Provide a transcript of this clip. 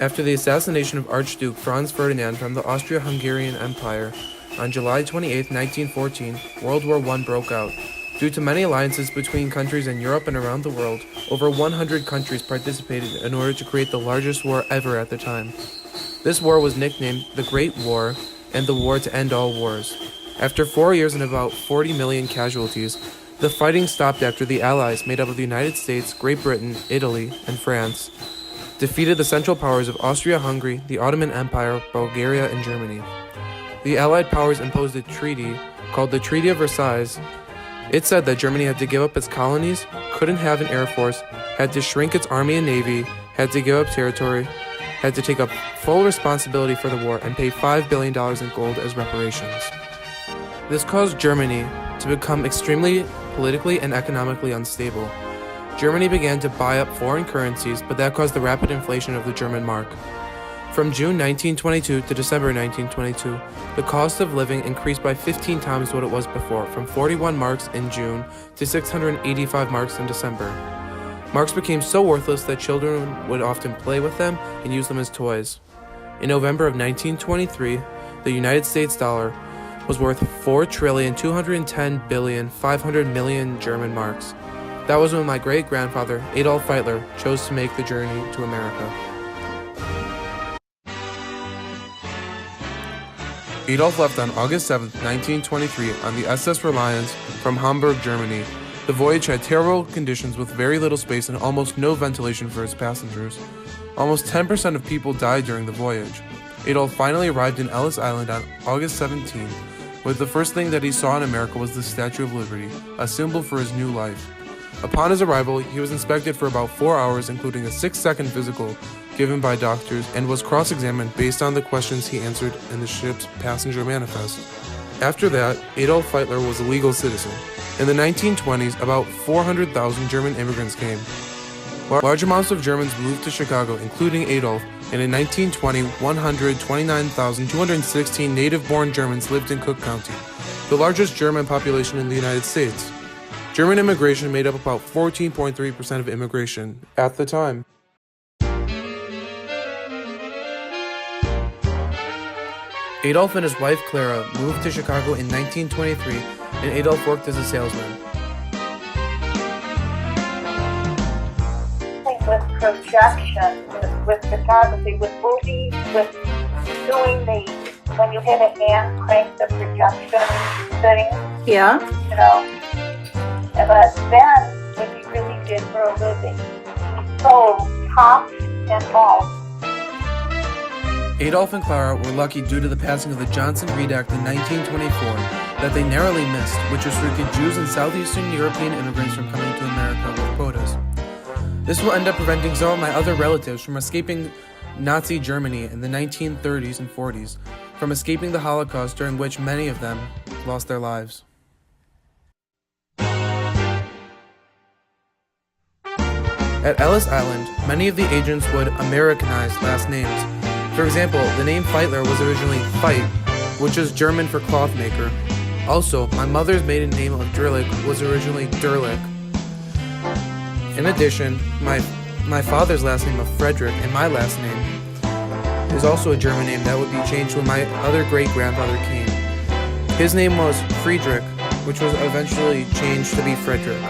After the assassination of Archduke Franz Ferdinand from the Austro-Hungarian Empire on July 28, 1914, World War I broke out. Due to many alliances between countries in Europe and around the world, over 100 countries participated in order to create the largest war ever at the time. This war was nicknamed the Great War and the War to End All Wars. After 4 years and about 40 million casualties, the fighting stopped after the Allies, made up of the United States, Great Britain, Italy, and France, defeated the Central Powers of Austria-Hungary, the Ottoman Empire, Bulgaria, and Germany. The Allied powers imposed a treaty called the Treaty of Versailles. It said that Germany had to give up its colonies, couldn't have an air force, had to shrink its army and navy, had to give up territory, had to take up full responsibility for the war, and pay $5 billion in gold as reparations. This caused Germany to become extremely politically and economically unstable. Germany began to buy up foreign currencies, but that caused the rapid inflation of the German mark. From June 1922 to December 1922, the cost of living increased by 15 times what it was before, from 41 marks in June to 685 marks in December. Marks became so worthless that children would often play with them and use them as toys. In November of 1923, the United States dollar was worth 4,210,500,000,000 German marks. That was when my great-grandfather, Adolf Hitler, chose to make the journey to America. Adolf left on August 7, 1923 on the SS Reliance from Hamburg, Germany. The voyage had terrible conditions with very little space and almost no ventilation for its passengers. Almost 10% of people died during the voyage. Adolf finally arrived in Ellis Island on August 17, but the first thing that he saw in America was the Statue of Liberty, a symbol for his new life. Upon his arrival, he was inspected for about 4 hours, including a 6-second physical given by doctors, and was cross-examined based on the questions he answered in the ship's passenger manifest. After that, Adolf Hitler was a legal citizen. In the 1920s, about 400,000 German immigrants came. Large amounts of Germans moved to Chicago, including Adolf, and in 1920, 129,216 native-born Germans lived in Cook County, the largest German population in the United States. German immigration made up about 14.3% of immigration at the time. Adolf and his wife Clara moved to Chicago in 1923, and Adolf worked as a salesman. With projection, with photography, with movies, with doing when you hit a hand crank, the projection thing. Yeah. You know. But then, what he really did for a living, he sold tops and balls. Adolf and Clara were lucky due to the passing of the Johnson-Reed Act in 1924 that they narrowly missed, which restricted Jews and Southeastern European immigrants from coming to America with quotas. This will end up preventing some of my other relatives from escaping Nazi Germany in the 1930s and 40s, from escaping the Holocaust, during which many of them lost their lives. At Ellis Island, many of the agents would Americanize last names. For example, the name Feitler was originally Feit, which is German for cloth maker. Also, my mother's maiden name of Drillich was originally Derlich. In addition, my father's last name of Frederick and my last name is also a German name that would be changed when my other great-grandfather came. His name was Friedrich, which was eventually changed to be Frederick.